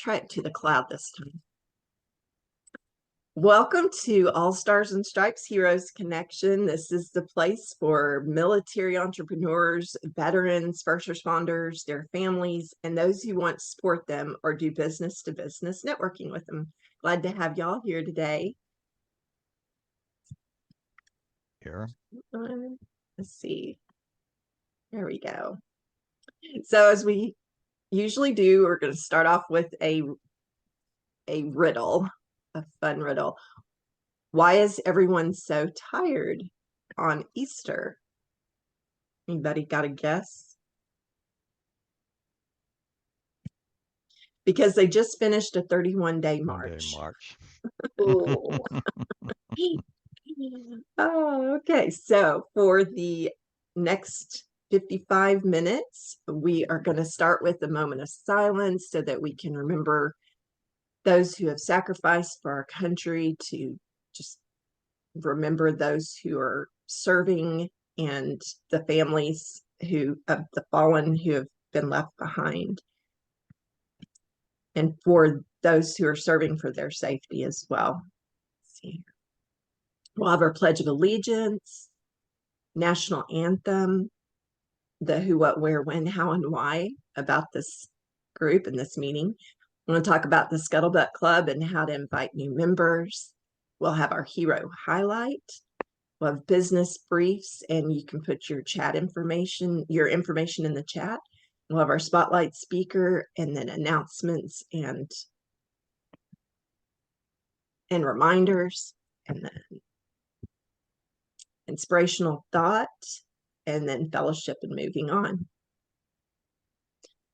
try it to the cloud this time. Welcome to All Stars and Stripes Heroes Connection. This is the place for military entrepreneurs, veterans, first responders, their families, and those who want to support them or do business to business networking with them. Glad to have y'all here today. Here. Let's see. There we go. So as we usually do, we're going to start off with a riddle, a fun riddle. Why is everyone so tired on Easter? Anybody got a guess? Because they just finished a 31-day march. Oh, okay. So for the next 55 minutes, we are going to start with a moment of silence so that we can remember those who have sacrificed for our country, to just remember those who are serving and the families who of the fallen who have been left behind, and for those who are serving for their safety as well. Let's see. We'll have our Pledge of Allegiance, National Anthem, the who, what, where, when, how, and why about this group and this meeting. I'm going to talk about the Scuttlebutt Club and how to invite new members. We'll have our hero highlight. We'll have business briefs, and you can put your chat information, your information in the chat. We'll have our spotlight speaker, and then announcements and reminders, and then inspirational thought, and then fellowship and moving on.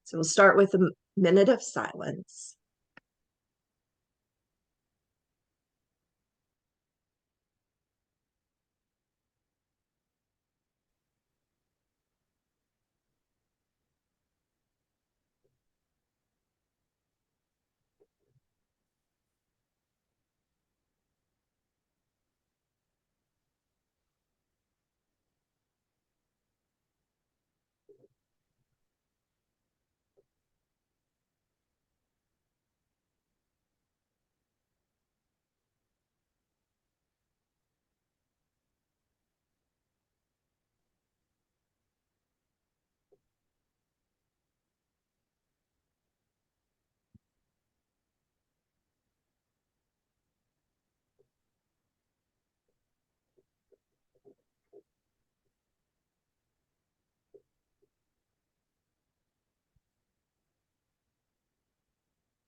So we'll start with a minute of silence.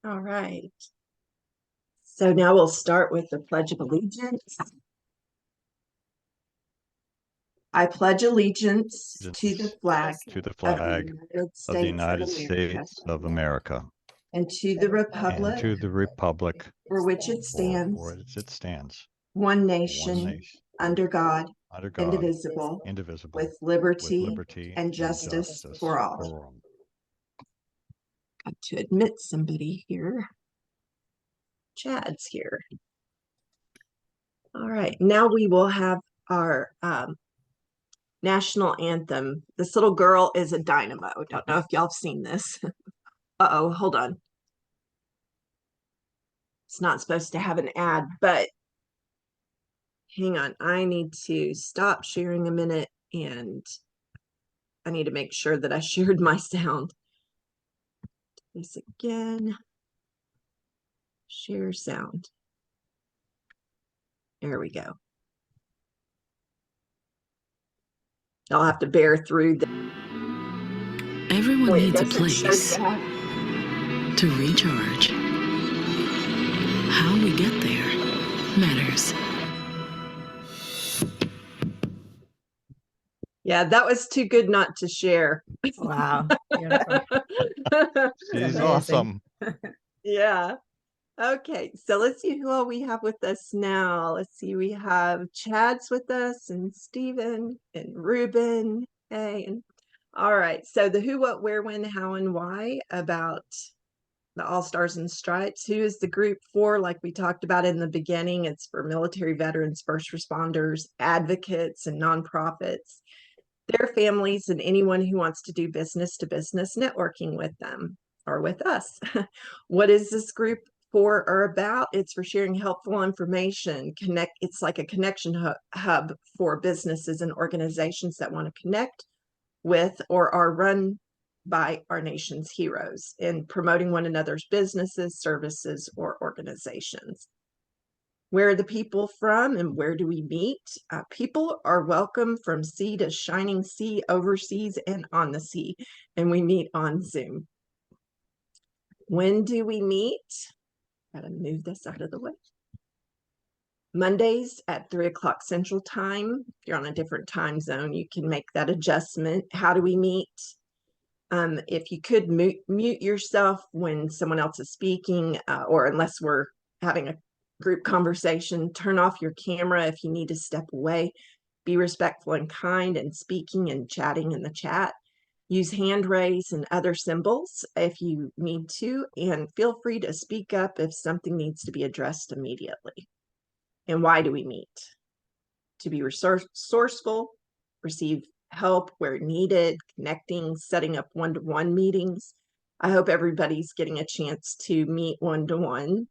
All right. So now we'll start with the Pledge of Allegiance. I pledge allegiance to the flag of the United States of America, and to the republic for which it stands, one nation, under God, indivisible, with liberty and justice for all. Got to admit somebody here. Chad's here. All right, now we will have our national anthem. This little girl is a dynamo. Don't know if y'all have seen this. Uh-oh, hold on. It's not supposed to have an ad, but hang on. I need to stop sharing a minute, and I need to make sure that I shared my sound. Do this again. Share sound. There we go. I'll have to bear through the... Everyone needs a place to recharge. How we get there matters. Yeah, that was too good not to share. Wow. She's awesome. Yeah. Okay, so let's see who all we have with us now. Let's see, we have Chad's with us, and Stephen, and Ruben. Hey, and all right. So the who, what, where, when, how, and why about the All Stars and Stripes. Who is the group for? Like we talked about in the beginning, it's for military veterans, first responders, advocates, and nonprofits, their families, and anyone who wants to do business to business networking with them. or with us. What is this group for or about? It's for sharing helpful information. It's like a connection hub for businesses and organizations that want to connect with or are run by our nation's heroes in promoting one another's businesses, services, or organizations. Where are the people from and where do we meet? People are welcome from sea to shining sea, overseas and on the sea, and we meet on Zoom. When do we meet? Gotta move this out of the way. Mondays at 3 o'clock Central Time. If you're on a different time zone, you can make that adjustment. How do we meet? If you could mute yourself when someone else is speaking, or unless we're having a group conversation, turn off your camera if you need to step away. Be respectful and kind and speaking and chatting in the chat. Use hand raise and other symbols if you need to, and feel free to speak up if something needs to be addressed immediately. And why do we meet? To be resourceful, receive help where needed, connecting, setting up one-to-one meetings. I hope everybody's getting a chance to meet one-to-one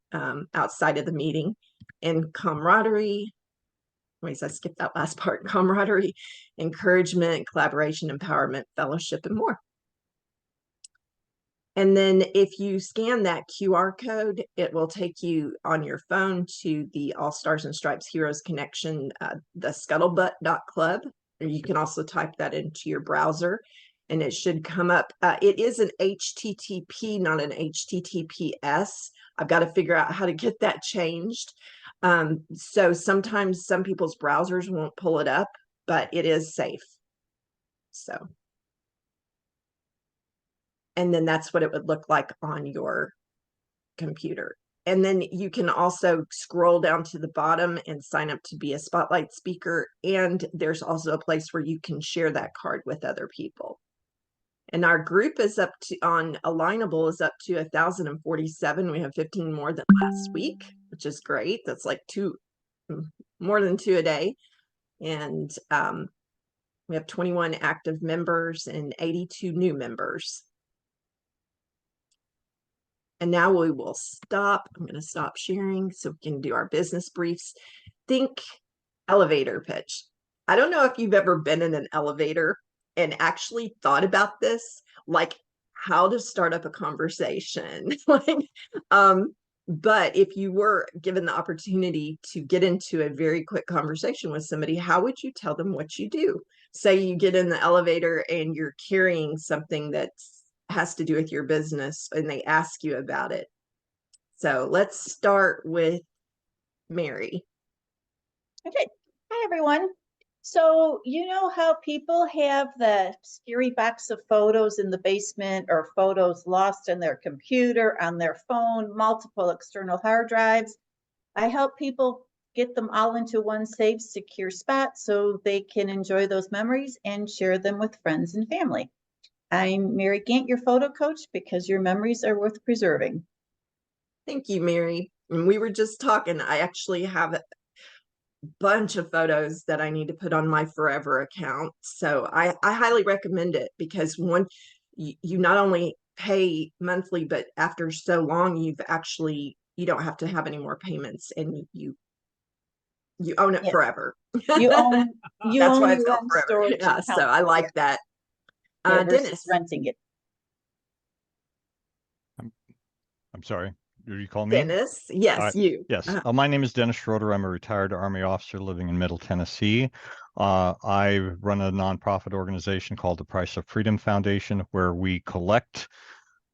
outside of the meeting. And camaraderie, ways I skipped that last part, camaraderie, encouragement, collaboration, empowerment, fellowship, and more. And then if you scan that QR code, it will take you on your phone to the All Stars and Stripes Heroes Connection, the scuttlebutt.club. Or you can also type that into your browser and it should come up. It is an HTTP, not an HTTPS. I've got to figure out how to get that changed. So sometimes some people's browsers won't pull it up, but it is safe. So. And then that's what it would look like on your computer. And then you can also scroll down to the bottom and sign up to be a spotlight speaker. And there's also a place where you can share that card with other people. And our group is up to, on Alignable is up to 1,047. We have 15 more than last week, which is great. That's like more than 2 a day. And we have 21 active members and 82 new members. And now we will stop. I'm going to stop sharing so we can do our business briefs. Think elevator pitch. I don't know if you've ever been in an elevator and actually thought about this, like how to start up a conversation. But if you were given the opportunity to get into a very quick conversation with somebody, how would you tell them what you do? Say you get in the elevator and you're carrying something that's has to do with your business and they ask you about it. So let's start with Mary. Okay. Hi, everyone. So you know how people have the scary box of photos in the basement or photos lost on their computer, on their phone, multiple external hard drives? I help people get them all into one safe, secure spot so they can enjoy those memories and share them with friends and family. I'm Mary Gant, your photo coach, because your memories are worth preserving. Thank you, Mary. And we were just talking, I actually have a bunch of photos that I need to put on my Forever account. So I highly recommend it because you not only pay monthly, but after so long, you don't have to have any more payments and you own it forever. You own That's why it's your called own Forever. storage Yeah, account. so I like that. Dennis, renting it. I'm sorry. Do you call me? Dennis, yes, you. Yes. My name is Dennis Schroeder. I'm a retired Army officer living in Middle Tennessee. I run a nonprofit organization called the Price of Freedom Foundation, where we collect,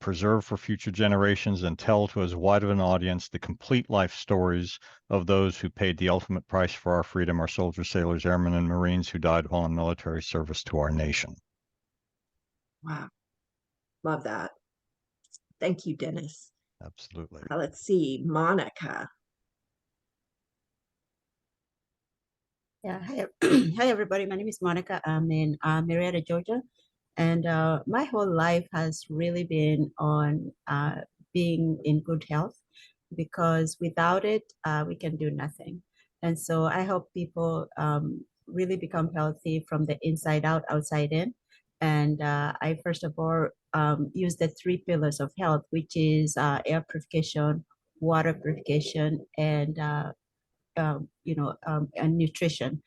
preserve for future generations, and tell to as wide of an audience the complete life stories of those who paid the ultimate price for our freedom, our soldiers, sailors, airmen, and Marines who died while in military service to our nation. Wow. Love that. Thank you, Dennis. Absolutely. Let's see, Monica. Yeah, hi, hi everybody. My name is Monica. I'm in Marietta, Georgia, and my whole life has really been on being in good health, because without it, we can do nothing. And so I help people really become healthy from the inside out, outside in. And I first of all use the 3 pillars of health, which is air purification, water purification, and and nutrition.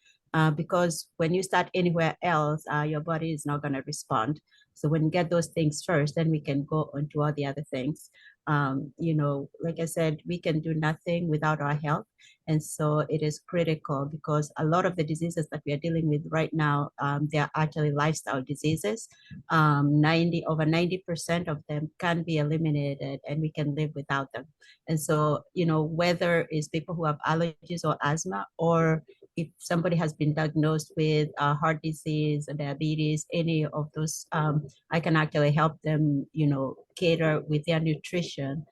Because when you start anywhere else, your body is not going to respond. So when you get those things first, then we can go on to all the other things. Like I said, we can do nothing without our health. And so it is critical because a lot of the diseases that we are dealing with right now, they are actually lifestyle diseases. Over 90% of them can be eliminated and we can live without them. And so, whether it's people who have allergies or asthma, or if somebody has been diagnosed with heart disease, diabetes, any of those, I can actually help them, cater with their nutrition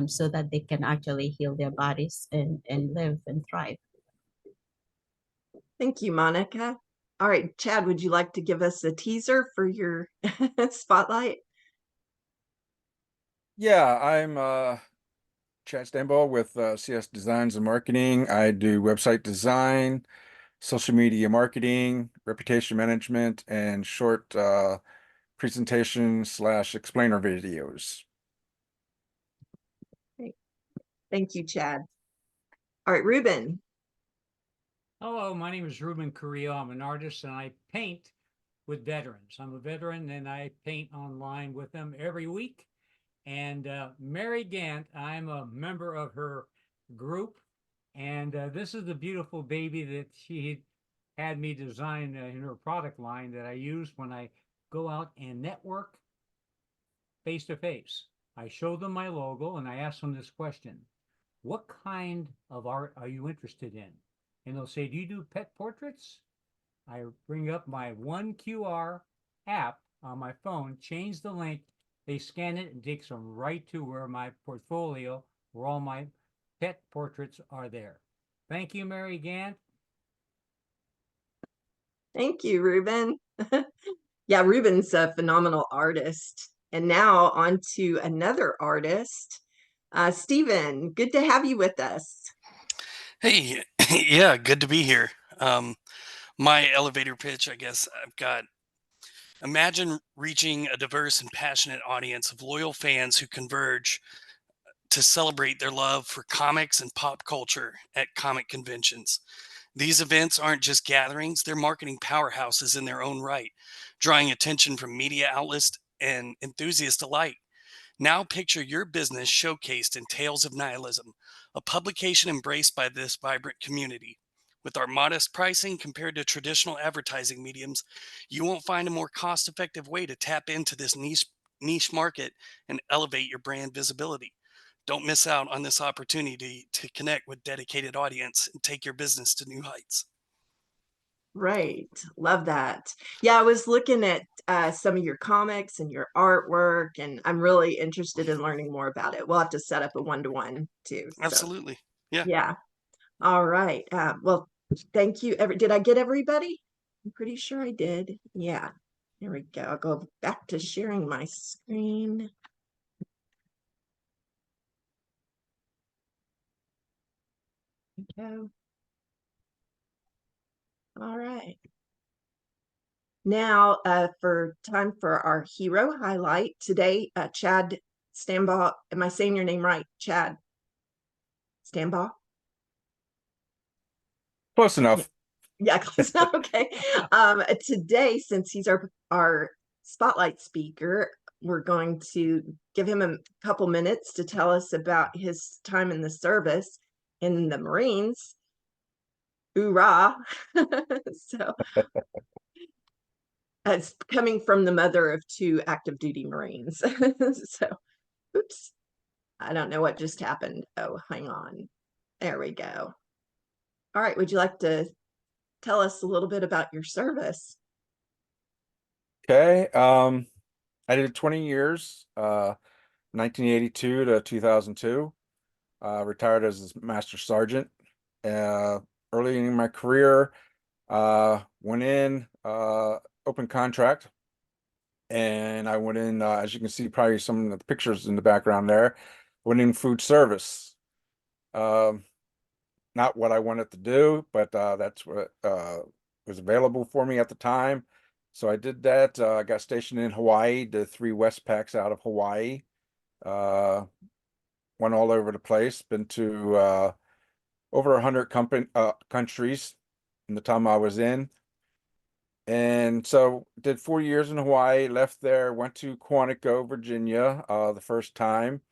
so that they can actually heal their bodies and live and thrive. Thank you, Monica. All right, Chad, would you like to give us a teaser for your spotlight? Yeah, I'm Chad Stambaugh with CS Designs and Marketing. I do website design, social media marketing, reputation management, and short presentation / explainer videos. Thank you, Chad. All right, Ruben. Hello, my name is Ruben Carrillo. I'm an artist and I paint with veterans. I'm a veteran and I paint online with them every week. And Mary Gant, I'm a member of her group. And this is the beautiful baby that she had me design in her product line that I use when I go out and network face to face. I show them my logo and I ask them this question: what kind of art are you interested in? And they'll say, do you do pet portraits? I bring up my one QR app on my phone, change the link, they scan it and takes them right to where my portfolio, where all my pet portraits are there. Thank you, Mary Gant. Thank you, Ruben. Yeah, Ruben's a phenomenal artist. And now on to another artist. Stephen, good to have you with us. Hey, yeah, good to be here. My elevator pitch, I guess I've got: imagine reaching a diverse and passionate audience of loyal fans who converge to celebrate their love for comics and pop culture at comic conventions. These events aren't just gatherings, they're marketing powerhouses in their own right, drawing attention from media outlets and enthusiasts alike. Now picture your business showcased in Tales of Nihilism, a publication embraced by this vibrant community. With our modest pricing compared to traditional advertising mediums, you won't find a more cost-effective way to tap into this niche market and elevate your brand visibility. Don't miss out on this opportunity to connect with dedicated audience and take your business to new heights. Right. Love that. Yeah, I was looking at some of your comics and your artwork, and I'm really interested in learning more about it. We'll have to set up a one-to-one too. So, Absolutely. Yeah. yeah. All right. Well, thank you. Did I get everybody? I'm pretty sure I did. Yeah. There we go. I'll go back to sharing my screen. Go. All right. Now, for time for our hero highlight today, Chad Stambaugh. Am I saying your name right? Chad Stambaugh? Close enough. Yeah, close enough. Okay. Today, since he's our spotlight speaker, we're going to give him a couple minutes to tell us about his time in the service in the Marines. Hoorah! So it's coming from the mother of 2 active duty Marines. So, oops, I don't know what just happened. Oh, hang on. There we go. All right, would you like to tell us a little bit about your service? Okay. I did 20 years, 1982 to 2002. Retired as a master sergeant. Early in my career, went in open contract, and I went in, as you can see, probably some of the pictures in the background there, went in food service. Not what I wanted to do, but that's what was available for me at the time. So I did that. I got stationed in Hawaii, did 3 Westpacks out of Hawaii. Went all over the place, been to over 100 countries in the time I was in. And so did 4 years in Hawaii, left there, went to Quantico, Virginia, the first time.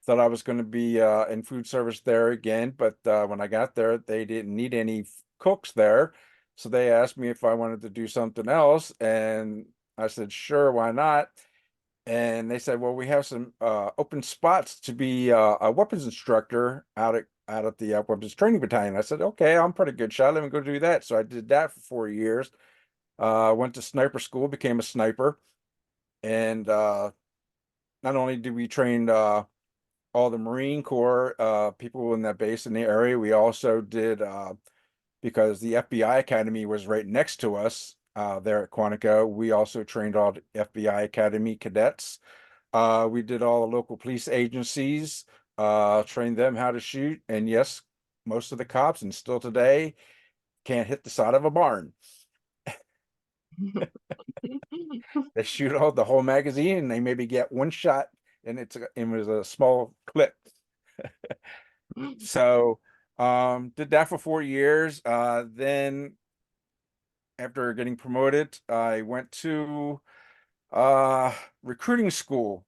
Thought I was going to be in food service there again, but when I got there, they didn't need any cooks there. So they asked me if I wanted to do something else, and I said, sure, why not? And they said, well, we have some open spots to be a weapons instructor out at the weapons training battalion. I said, okay, I'm pretty good shot. Let me go do that. So I did that for 4 years. Went to sniper school, became a sniper, and not only did we train all the Marine Corps people in that base in the area, we also did because the FBI Academy was right next to us there at Quantico. We also trained all the FBI Academy cadets. We did all the local police agencies, trained them how to shoot, and yes, most of the cops, and still today, can't hit the side of a barn. They shoot out the whole magazine and they maybe get one shot, and it was a small clip. So did that for 4 years. Then after getting promoted, I went to recruiting school,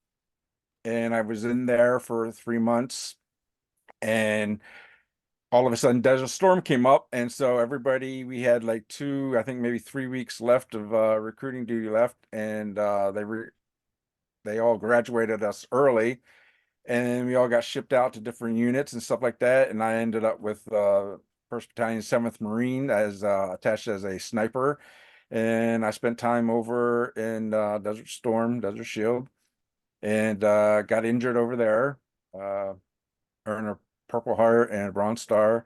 and I was in there for 3 months, and all of a sudden Desert Storm came up, and so everybody, we had like I think maybe 3 weeks left of recruiting duty left, and they all graduated us early, and we all got shipped out to different units and stuff like that. And I ended up with 1st Battalion, 7th Marine, as attached as a sniper, and I spent time over in Desert Storm, Desert Shield, and got injured over there. Earned a Purple Heart and a Bronze Star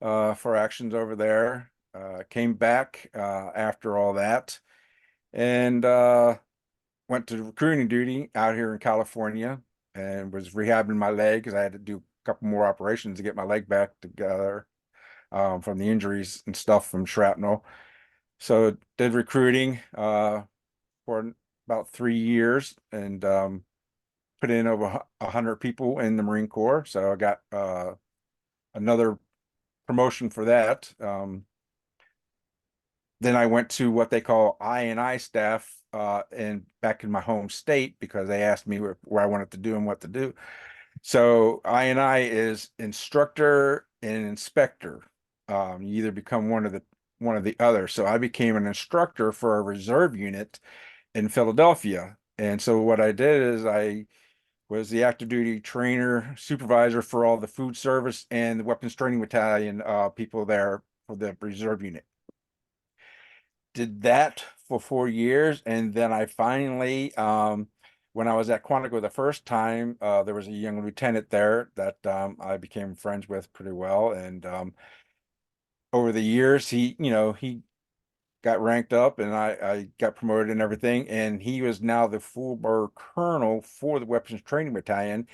for actions over there. Came back after all that, and went to recruiting duty out here in California, and was rehabbing my leg because I had to do a couple more operations to get my leg back together from the injuries and stuff from shrapnel. So did recruiting for about 3 years, and put in over 100 people in the Marine Corps. So I got another promotion for that. Then I went to what they call I&I staff and back in my home state, because they asked me where I wanted to do and what to do. So I&I is instructor and inspector. You either become one of the other. So I became an instructor for a reserve unit in Philadelphia. And so what I did is I was the active duty trainer supervisor for all the food service and the weapons training battalion people there for the reserve unit. Did that for 4 years, and then I finally, when I was at Quantico the first time, there was a young lieutenant there that I became friends with pretty well, and over the years, he got ranked up, and I got promoted and everything, and he was now the full-bore colonel for the weapons training battalion,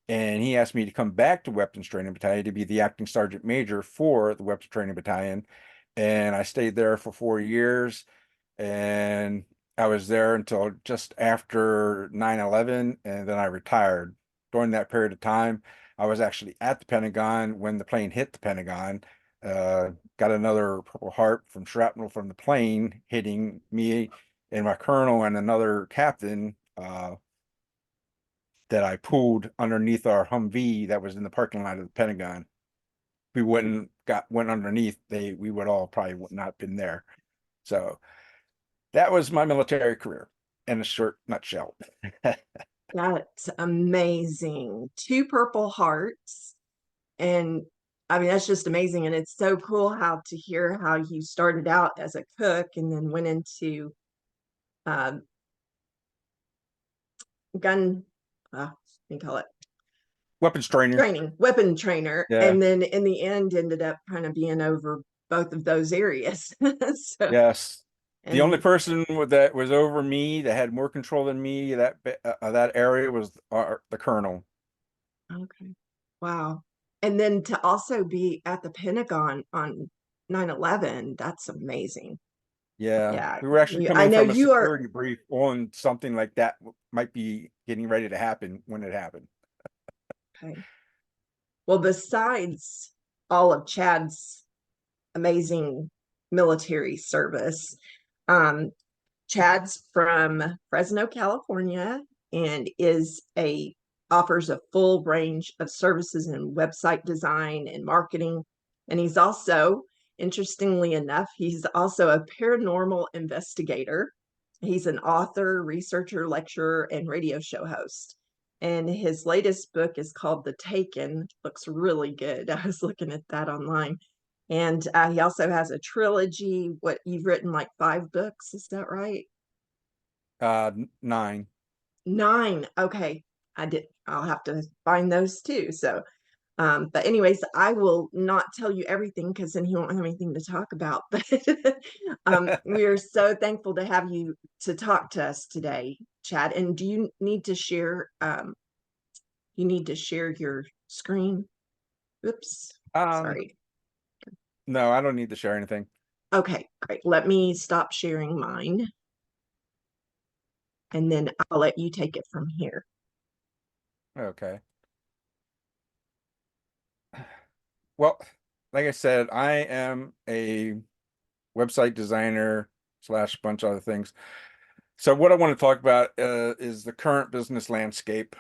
and he asked me to come back to weapons training battalion to be the acting sergeant major for the weapons training battalion, and I stayed there for 4 years. And I was there until just after 9/11, and then I retired. During that period of time, I was actually at the Pentagon when the plane hit the Pentagon. Got another Purple Heart from shrapnel from the plane hitting me and my colonel and another captain that I pulled underneath our Humvee that was in the parking lot of the Pentagon. If we went underneath, we would all probably would not been there. So that was my military career in a short nutshell. That's amazing. 2 Purple Hearts. And I mean, that's just amazing. And it's so cool to hear how you started out as a cook and then went into gun, what do you call it? Weapons trainer. Weapon trainer. Yeah. And then in the end ended up kind of being over both of those areas. So, yes. The only and person that was over me that had more control than me that area was the colonel. okay. Wow. And then to also be at the Pentagon on 9/11, that's amazing. Yeah, Yeah, we were actually I coming know from a you are. security brief on something like that might be getting ready to happen when it happened. Okay. Well, besides all of Chad's amazing military service, um, Chad's from Fresno, California, and offers a full range of services in website design and marketing. And he's also, interestingly enough, he's also a paranormal investigator. He's an author, researcher, lecturer, and radio show host. And his latest book is called The Taken. Looks really good. I was looking at that online. And he also has a trilogy. What, you've written like 5 books, is that right? 9. 9. Okay. I'll have to find those too. So, but anyways, I will not tell you everything because then he won't have anything to talk about. But we are so thankful to have you to talk to us today, Chad. And do you need to share your screen? Oops. Sorry. No, I don't need to share anything. Okay, great. Let me stop sharing mine. And then I'll let you take it from here. Okay. Well, like I said, I am a website designer / bunch of other things. So what I want to talk about is the current business landscape.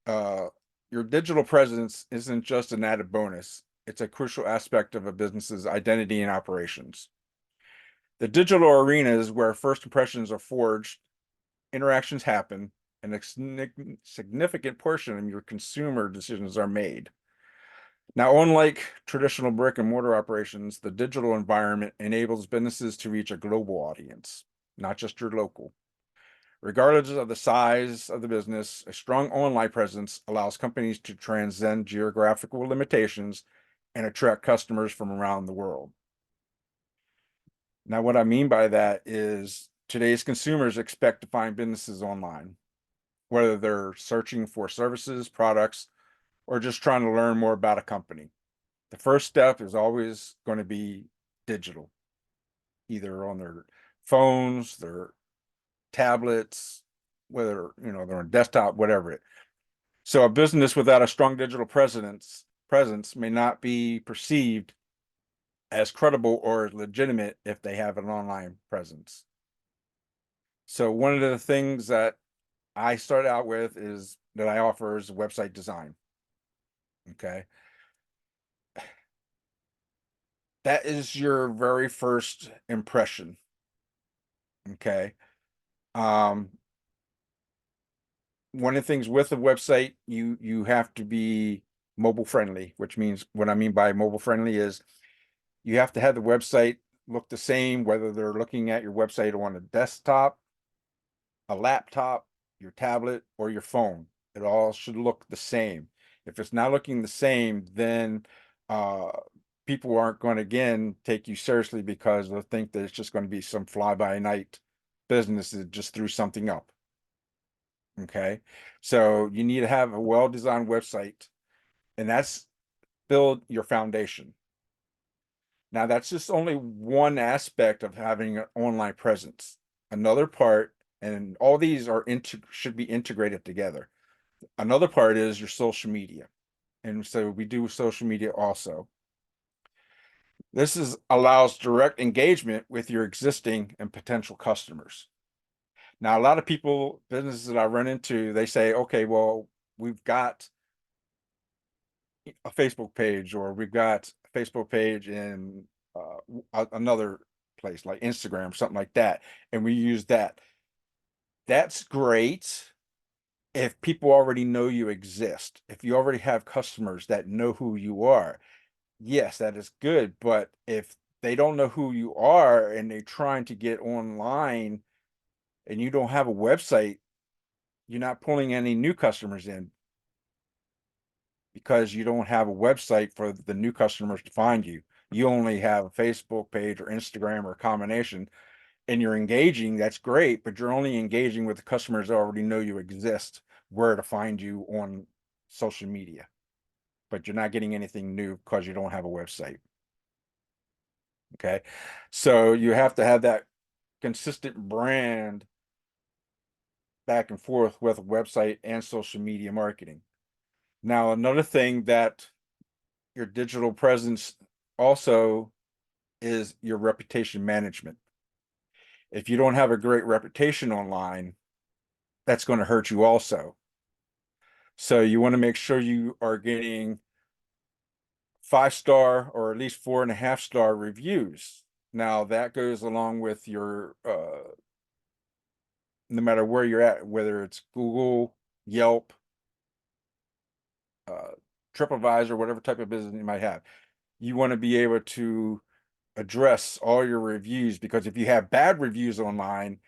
Your digital presence isn't just an added bonus. It's a crucial aspect of a business's identity and operations. The digital arena is where first impressions are forged, interactions happen, and a significant portion of your consumer decisions are made. Now, unlike traditional brick and mortar operations, the digital environment enables businesses to reach a global audience, not just your local. Regardless of the size of the business, a strong online presence allows companies to transcend geographical limitations and attract customers from around the world. Now, what I mean by that is today's consumers expect to find businesses online, whether they're searching for services, products, or just trying to learn more about a company. The first step is always going to be digital, either on their phones, their tablets, whether they're on desktop, whatever it. So a business without a strong digital presence may not be perceived as credible or legitimate if they have an online presence. So one of the things that I started out with is that I offer is website design. Okay. That is your very first impression. Okay. One of the things with a website, you have to be mobile friendly, which means what I mean by mobile friendly is you have to have the website look the same, whether they're looking at your website on a desktop, a laptop, your tablet, or your phone. It all should look the same. If it's not looking the same, then people aren't going to, again, take you seriously because they'll think that it's just going to be some fly-by-night business that just threw something up. Okay, so you need to have a well-designed website, and that's build your foundation. Now, that's just only one aspect of having an online presence. Another part, and all these are should be integrated together. Another part is your social media, and so we do social media also. This allows direct engagement with your existing and potential customers. Now, a lot of people, businesses that I run into, they say, okay, well, we've got a Facebook page, or we've got a Facebook page in another place like Instagram, something like that, and we use that. That's great if people already know you exist. If you already have customers that know who you are, yes, that is good. But if they don't know who you are and they're trying to get online and you don't have a website, you're not pulling any new customers in because you don't have a website for the new customers to find you. You only have a Facebook page or Instagram or a combination, and you're engaging. That's great, but you're only engaging with the customers that already know you exist, where to find you on social media. But you're not getting anything new because you don't have a website. Okay, so you have to have that consistent brand back and forth with a website and social media marketing. Now, another thing that your digital presence also is your reputation management. If you don't have a great reputation online, that's going to hurt you also. So you want to make sure you are getting 5-star or at least 4.5-star reviews. Now that goes along with your, no matter where you're at, whether it's Google, Yelp, TripAdvisor, whatever type of business you might have, you want to be able to address all your reviews, because if you have bad reviews online,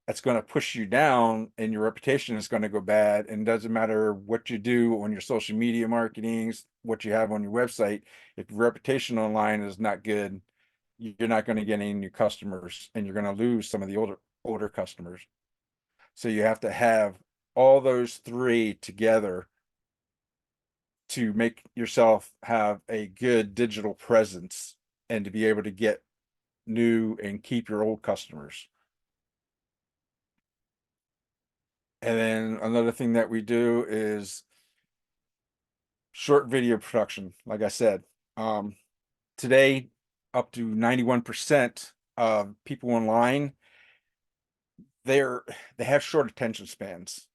that's going to push you down and your reputation is going to go bad. And it doesn't matter what you do on your social media marketing, what you have on your website, if your reputation online is not good, you're not going to get any new customers and you're going to lose some of the older customers. So you have to have all those three together to make yourself have a good digital presence and to be able to get new and keep your old customers. And then another thing that we do is short video production. Like I said, today, up to 91% of people online, they have short attention spans.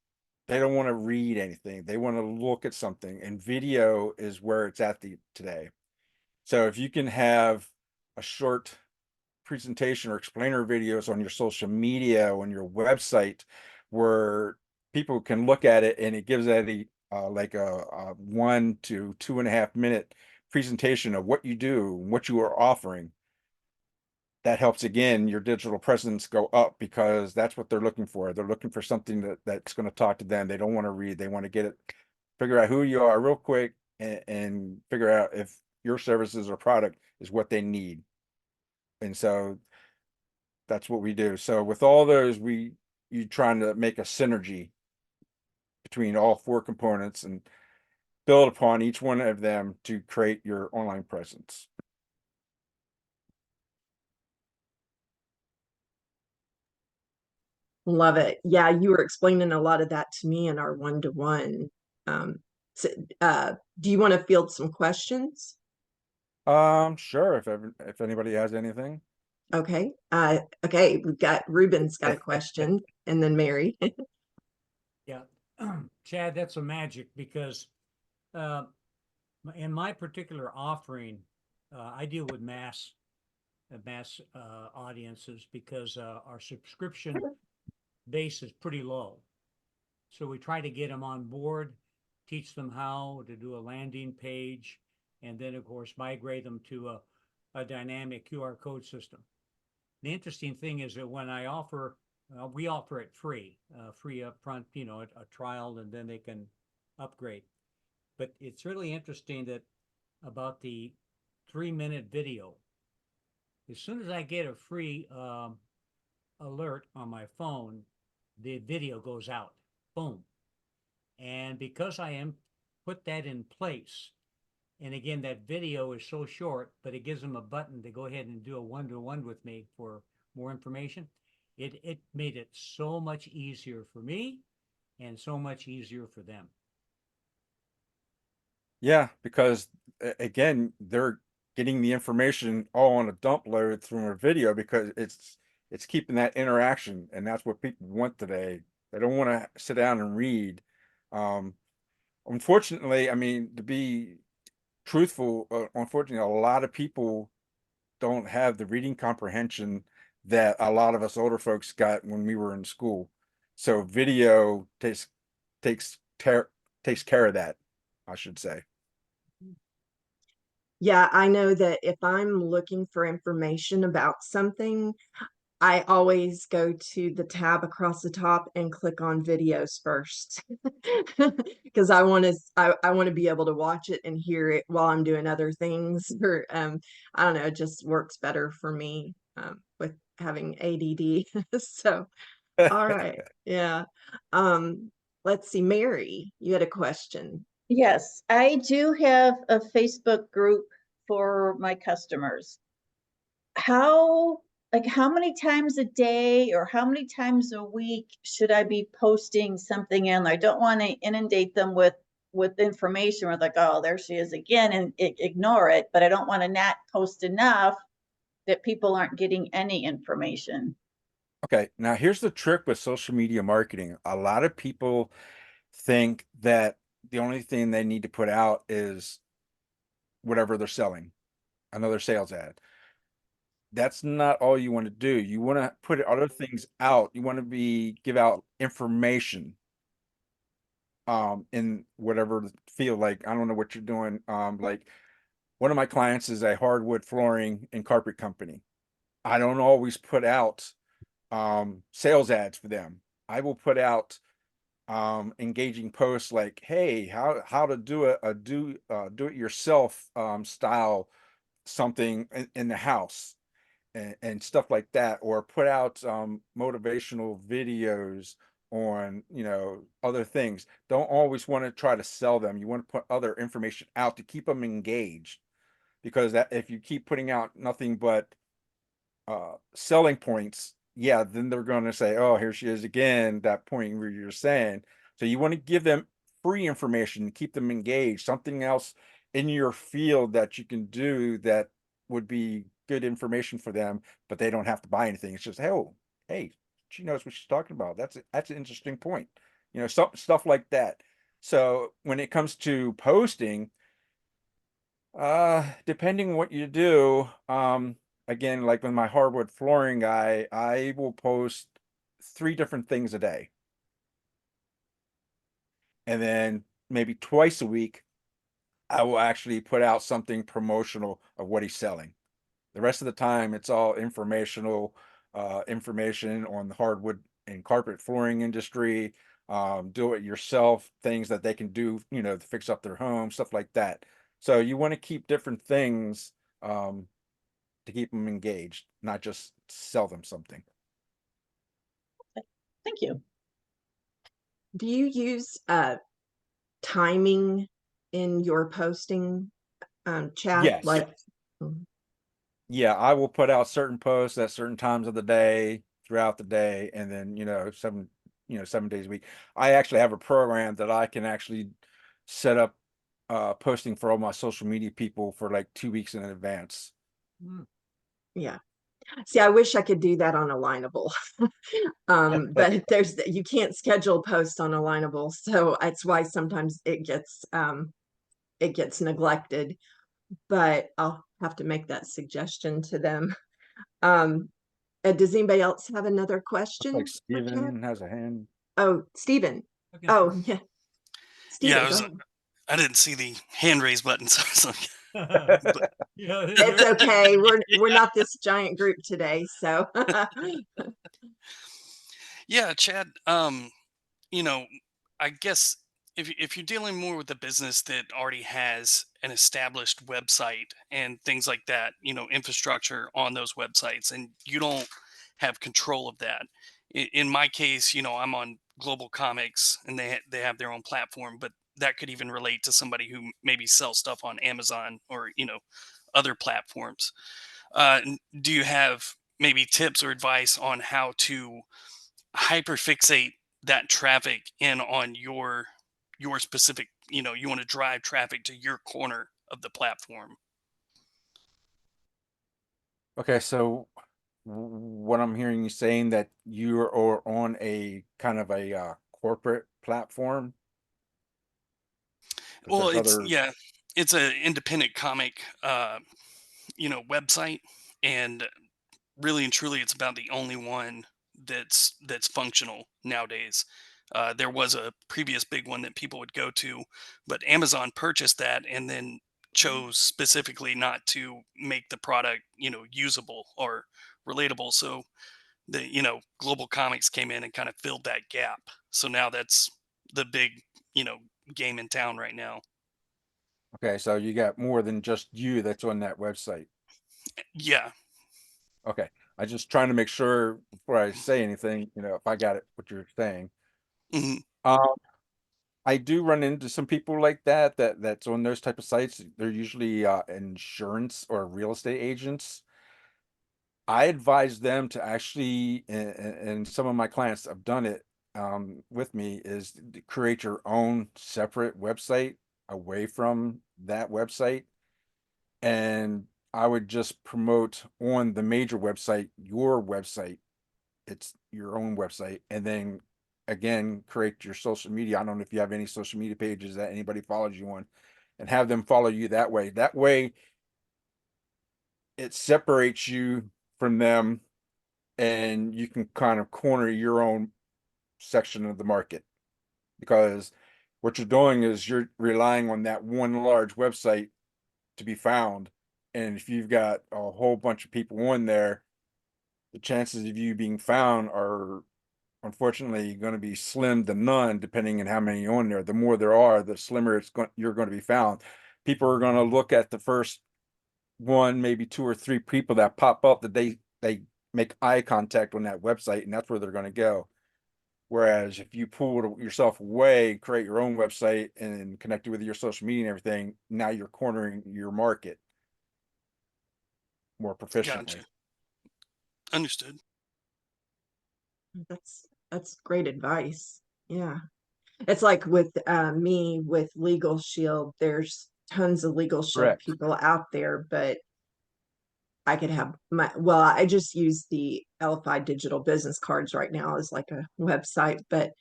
They don't want to read anything. They want to look at something, and video is where it's at today. So if you can have a short presentation or explainer videos on your social media, on your website, where people can look at it and it gives that like a 1 to 2.5 minute presentation of what you do, what you are offering, that helps again your digital presence go up, because that's what they're looking for. They're looking for something that's going to talk to them. They don't want to read. They want to get it, figure out who you are real quick, and figure out if your services or product is what they need. And so that's what we do. So with all those, you trying to make a synergy between all 4 components and build upon each one of them to create your online presence. Love it. Yeah, you were explaining a lot of that to me in our one-to-one. So, do you want to field some questions? Sure, if anybody has anything. Okay. Okay, we've got Ruben's got a question, and then Mary. Yeah, Chad, that's a magic, because in my particular offering, I deal with mass audiences, because our subscription base is pretty low. So we try to get them on board, teach them how to do a landing page, and then of course migrate them to a dynamic QR code system. The interesting thing is that when I offer, we offer it free upfront, a trial, and then they can upgrade. But it's really interesting that about the 3-minute video, as soon as I get a free alert on my phone, the video goes out, boom. And because I am put that in place, and again, that video is so short, but it gives them a button to go ahead and do a one-to-one with me for more information. It made it so much easier for me and so much easier for them. Yeah, because again, they're getting the information all on a dump load through a video, because it's keeping that interaction, and that's what people want today. They don't want to sit down and read. Unfortunately, I mean, to be truthful, unfortunately, a lot of people don't have the reading comprehension that a lot of us older folks got when we were in school. So video takes care of that, I should say. Yeah, I know that if I'm looking for information about something, I always go to the tab across the top and click on videos first, because I want to be able to watch it and hear it while I'm doing other things. Or I don't know, it just works better for me with having ADD. So, all right, yeah. Let's see, Mary, you had a question. Yes, I do have a Facebook group for my customers. How like how many times a day or how many times a week should I be posting something in? I don't want to inundate them with information. We're like, oh, there she is again, and ignore it. But I don't want to not post enough that people aren't getting any information. Okay, now here's the trick with social media marketing. A lot of people think that the only thing they need to put out is whatever they're selling, another sales ad. That's not all you want to do. You want to put other things out. You want to give out information in whatever field. Like, I don't know what you're doing. Like one of my clients is a hardwood flooring and carpet company. I don't always put out sales ads for them. I will put out engaging posts like, hey, how to do a do it yourself style something in the house, and stuff like that, or put out motivational videos on, other things. Don't always want to try to sell them. You want to put other information out to keep them engaged, because that if you keep putting out nothing but selling points, yeah, then they're going to say, oh, here she is again, that point where you're saying. So you want to give them free information, keep them engaged, something else in your field that you can do that would be good information for them, but they don't have to buy anything. It's just, hey, oh, hey, she knows what she's talking about. That's an interesting point. Stuff like that. So when it comes to posting, depending what you do, again, like with my hardwood flooring guy, I will post 3 different things a day. And then maybe twice a week, I will actually put out something promotional of what he's selling. The rest of the time, it's all informational, information on the hardwood and carpet flooring industry, do it yourself, things that they can do, to fix up their home, stuff like that. So you want to keep different things to keep them engaged, not just sell them something. Thank you. Do you use timing in your posting, Chad? Yes. Like, Yeah, I will put out certain posts at certain times of the day throughout the day, and then 7 days a week. I actually have a program that I can actually set up posting for all my social media people for like 2 weeks in advance. yeah. See, I wish I could do that on Alignable. But you can't schedule posts on Alignable, so that's why sometimes it gets neglected. But I'll have to make that suggestion to them. Does anybody else have another question? Like Steven has a hand. Oh, Stephen. Okay. Oh, yeah. Steven, Yeah, I didn't see the hand raise button, so Yeah, it's okay. We're not this giant group today, so yeah, Chad. I guess if you're dealing more with a business that already has an established website and things like that, infrastructure on those websites, and you don't have control of that. In my case, I'm on Global Comics, and they have their own platform, but that could even relate to somebody who maybe sells stuff on Amazon or other platforms. Do you have maybe tips or advice on how to hyperfixate that traffic in on your specific, you want to drive traffic to your corner of the platform? Okay, so what I'm hearing you saying, that you are on a kind of a corporate platform. Well, There's it's other. yeah, it's an independent comic website, and really and truly it's about the only one that's functional nowadays. There was a previous big one that people would go to, but Amazon purchased that and then chose specifically not to make the product usable or relatable. So the Global Comics came in and kind of filled that gap. So now that's the big you know game in town right now. Okay, so you got more than just you that's on that website. Yeah. Okay, I just trying to make sure before I say anything, if I got it, what you're saying. Mhm. Um, I do run into some people like that's on those type of sites. They're usually insurance or real estate agents. I advise them to actually, and some of my clients have done it with me, is to create your own separate website away from that website. And I would just promote on the major website, your website. It's your own website. And then again, create your social media. I don't know if you have any social media pages that anybody follows you on, and have them follow you that way. That way it separates you from them, and you can kind of corner your own section of the market, because what you're doing is you're relying on that one large website to be found. And if you've got a whole bunch of people on there, the chances of you being found are unfortunately going to be slim to none, depending on how many on there. The more there are, the slimmer you're going to be found. People are going to look at the first one, maybe two or three people that pop up that they make eye contact on that website, and that's where they're going to go. Whereas if you pull yourself away, create your own website and connect it with your social media and everything, now you're cornering your market more proficiently. Gotcha. Understood. That's great advice. Yeah. It's like with me with Legal Shield, there's tons of Legal Shield Correct. people out there, but I could have I just use the LFI digital business cards right now as like a website, but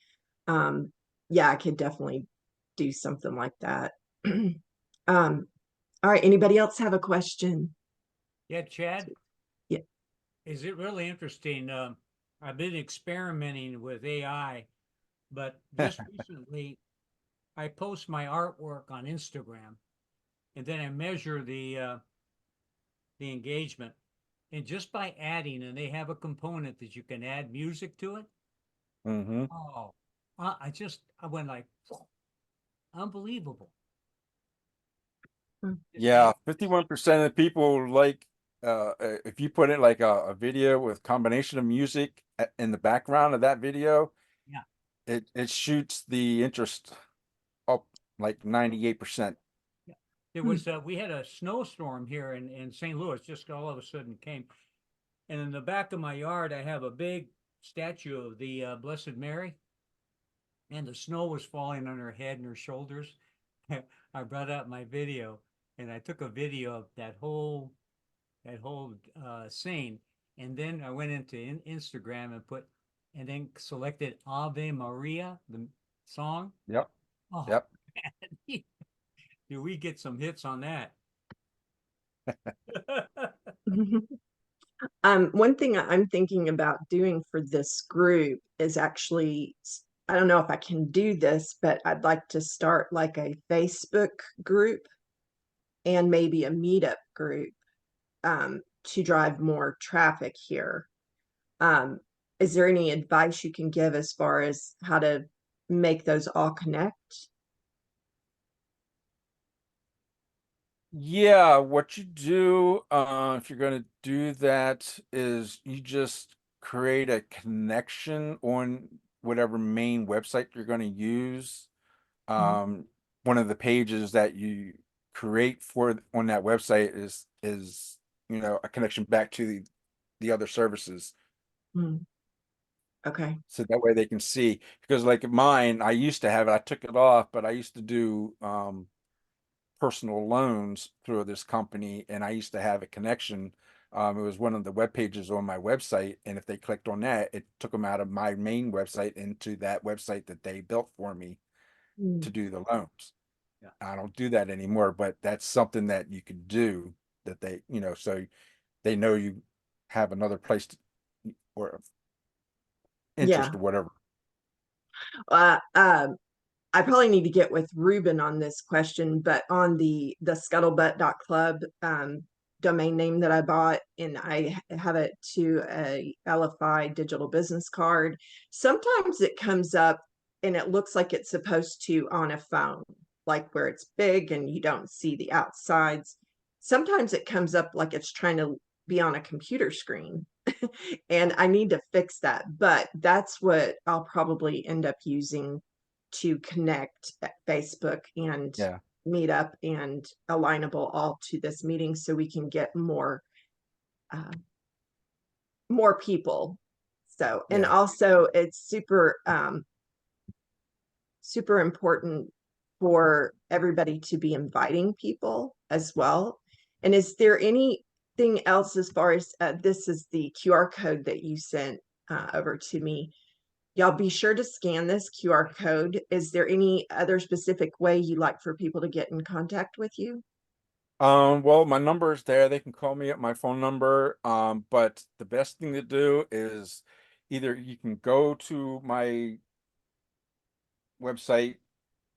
yeah, I could definitely do something like that. All right, anybody else have a question? Yeah, Chad? Yeah. Is it really interesting? I've been experimenting with AI, but just recently I post my artwork on Instagram, and then I measure the engagement. And just by adding, and they have a component that you can add music to it. Mm-hmm. Oh, I went like, whoa, unbelievable. Yeah, 51% of people like if you put in like a video with combination of music in the background of that video, Yeah, it shoots the interest up like 98%. yeah. There was we had a snowstorm here in St. Louis, just all of a sudden came. And in the back of my yard, I have a big statue of the Blessed Mary, and the snow was falling on her head and her shoulders. I brought out my video, and I took a video of that whole scene, and then I went into Instagram and then selected Ave Maria, the song. Yep. Oh, Yep. man. Do we get some hits on that? One thing I'm thinking about doing for this group is actually, I don't know if I can do this, but I'd like to start like a Facebook group and maybe a meetup group to drive more traffic here. Is there any advice you can give as far as how to make those all connect? Yeah, what you do if you're going to do that is you just create a connection on whatever main website you're going to use. One of the pages that you create for on that website is a connection back to the other services, Okay. so that way they can see. Because like mine, I used to have it, I took it off, but I used to do personal loans through this company, and I used to have a connection. It was one of the web pages on my website, and if they clicked on that, it took them out of my main website into that website that they built for me to do the loans. Yeah. I don't do that anymore, but that's something that you could do, that they, so they know you have another place to, or interest Yeah. or whatever. I probably need to get with Ruben on this question, but on the scuttlebutt.club domain name that I bought, and I have it to a LFI digital business card. Sometimes it comes up and it looks like it's supposed to on a phone, like where it's big and you don't see the outsides. Sometimes it comes up like it's trying to be on a computer screen. And I need to fix that, but that's what I'll probably end up using to connect Facebook and Yeah. Meetup and Alignable all to this meeting, so we can get more more people. So, and Yeah. also it's super super important for everybody to be inviting people as well. And is there anything else as far as this is the QR code that you sent over to me? Y'all be sure to scan this QR code. Is there any other specific way you like for people to get in contact with you? Well, my number is there. They can call me at my phone number. But the best thing to do is either you can go to my website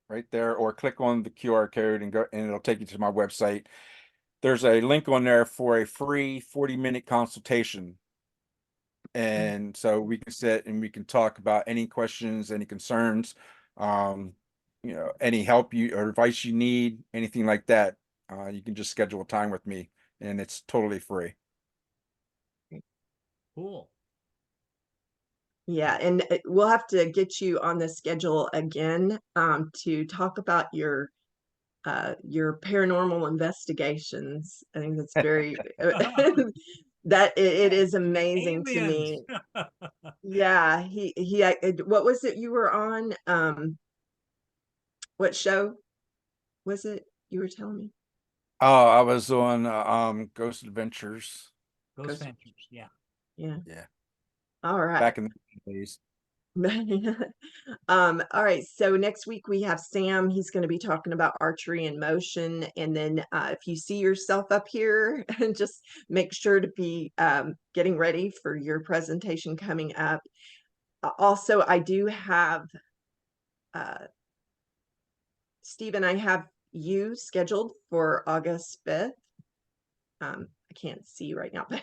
right there or click on the QR code and go, and it'll take you to my website. There's a link on there for a free 40-minute consultation. And so we can sit and we can talk about any questions, any concerns, any help you or advice you need, anything like that. You can just schedule a time with me and it's totally free. Cool. Yeah, and we'll have to get you on the schedule again to talk about your paranormal investigations. I think that's very that it is amazing to me. Yeah, he what was it you were on? What show was it you were telling me? Oh, I was on Ghost Adventures. Ghost Ventures, yeah. Yeah. Yeah. All right. Back in the days. All right, so next week we have Sam. He's going to be talking about archery in motion, and then if you see yourself up here, just make sure to be getting ready for your presentation coming up. Also, I do have Stephen, I have you scheduled for August 5th. I can't see right now, but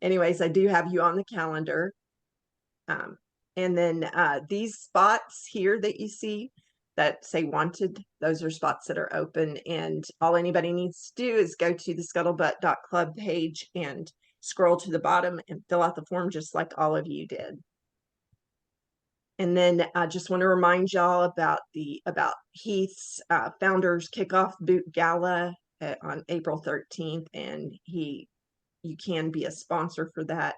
anyways, I do have you on the calendar. And then these spots here that you see that say wanted, those are spots that are open. And all anybody needs to do is go to the scuttlebutt.club page and scroll to the bottom and fill out the form just like all of you did. And then I just want to remind y'all about Heath's Founders Kickoff Boot Gala on April 13th. And you can be a sponsor for that.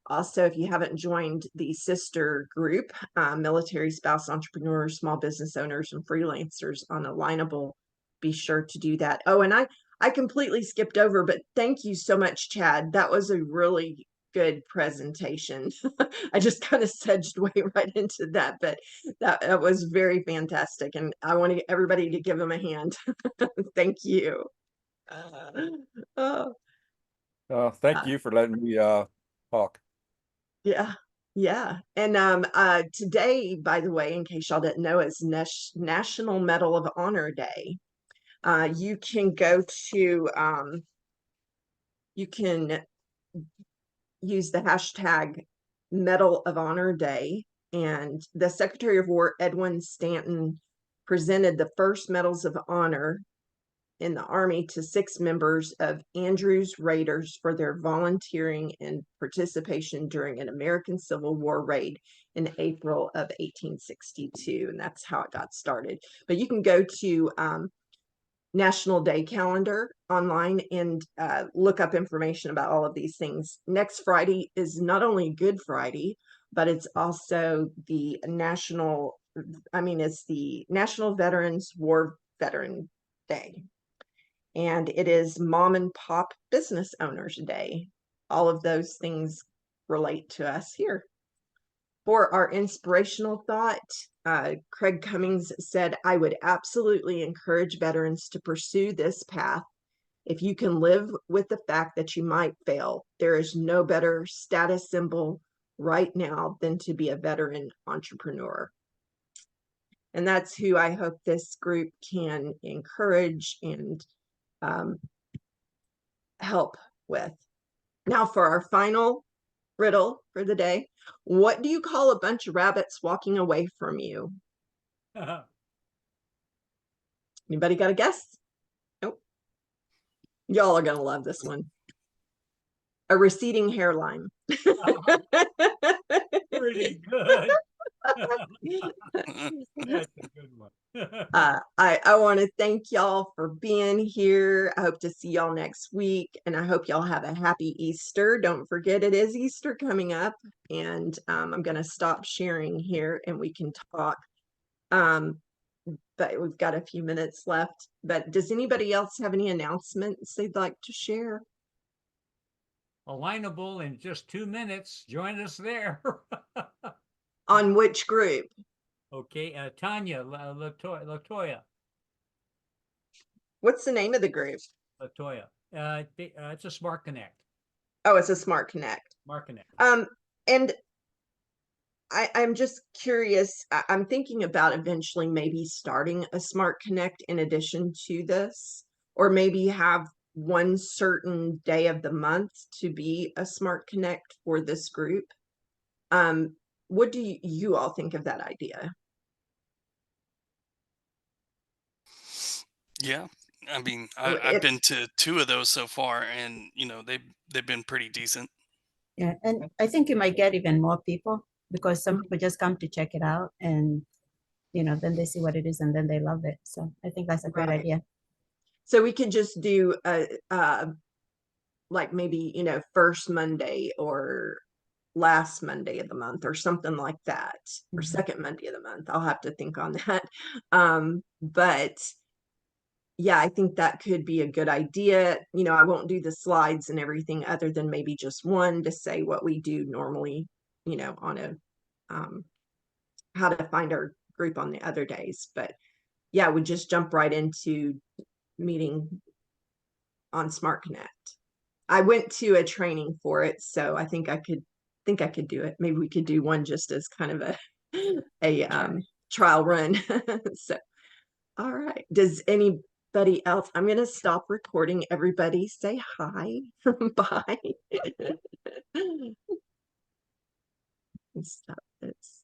Also, if you haven't joined the sister group, Military Spouse Entrepreneurs, Small Business Owners, and Freelancers on Alignable, be sure to do that. Oh, and I completely skipped over, but thank you so much, Chad. That was a really good presentation. I just kind of sedged way right into that, but that was very fantastic. And I want everybody to give him a hand. Thank you. Thank you for letting me talk. Yeah. Yeah. And today, by the way, in case y'all didn't know, is National Medal of Honor Day. You can go to you can use the hashtag Medal of Honor Day, and the Secretary of War Edwin Stanton presented the first medals of honor in the Army to 6 members of Andrews Raiders for their volunteering and participation during an American Civil War raid in April of 1862. And that's how it got started. But you can go to National Day Calendar online and look up information about all of these things. Next Friday is not only Good Friday, but it's also the it's the National Veterans War Veteran Day. And it is Mom and Pop Business Owners Day. All of those things relate to us here. For our inspirational thought, Craig Cummings said, I would absolutely encourage veterans to pursue this path. If you can live with the fact that you might fail, there is no better status symbol right now than to be a veteran entrepreneur. And that's who I hope this group can encourage and help with. Now for our final riddle for the day. What do you call a bunch of rabbits walking away from you? Anybody got a guess? Nope. Y'all are gonna love this one. A receding hairline. Pretty good. That's a good one. I want to thank y'all for being here. I hope to see y'all next week, and I hope y'all have a happy Easter. Don't forget it is Easter coming up, and I'm going to stop sharing here and we can talk. But we've got a few minutes left. But does anybody else have any announcements they'd like to share? Alignable in just 2 minutes. Join us there. On which group? Okay, Tanya Latoya. What's the name of the group? Latoya. It's a Smart Connect. Oh, it's a Smart Connect. Smart Connect. And I'm just curious. I'm thinking about eventually maybe starting a Smart Connect in addition to this, or maybe have one certain day of the month to be a Smart Connect for this group. What do you all think of that idea? Yeah, I mean, Oh, I've been to 2 of those so far, and you know they've been pretty decent. Yeah, and I think you might get even more people because some people just come to check it out, and then they see what it is and then they love it. So I think that's a great Right. idea. So we could just do like maybe, first Monday or last Monday of the month or something like that, or second Monday of the month. I'll have to think on that. But yeah, I think that could be a good idea. I won't do the slides and everything other than maybe just one to say what we do normally, on a how to find our group on the other days. But yeah, we just jump right into meeting on Smart Connect. I went to a training for it, so I think I could do it. Maybe we could do one just as kind of a trial run. So, all right. Does anybody else? I'm going to stop recording. Everybody say hi. Bye. Stop this.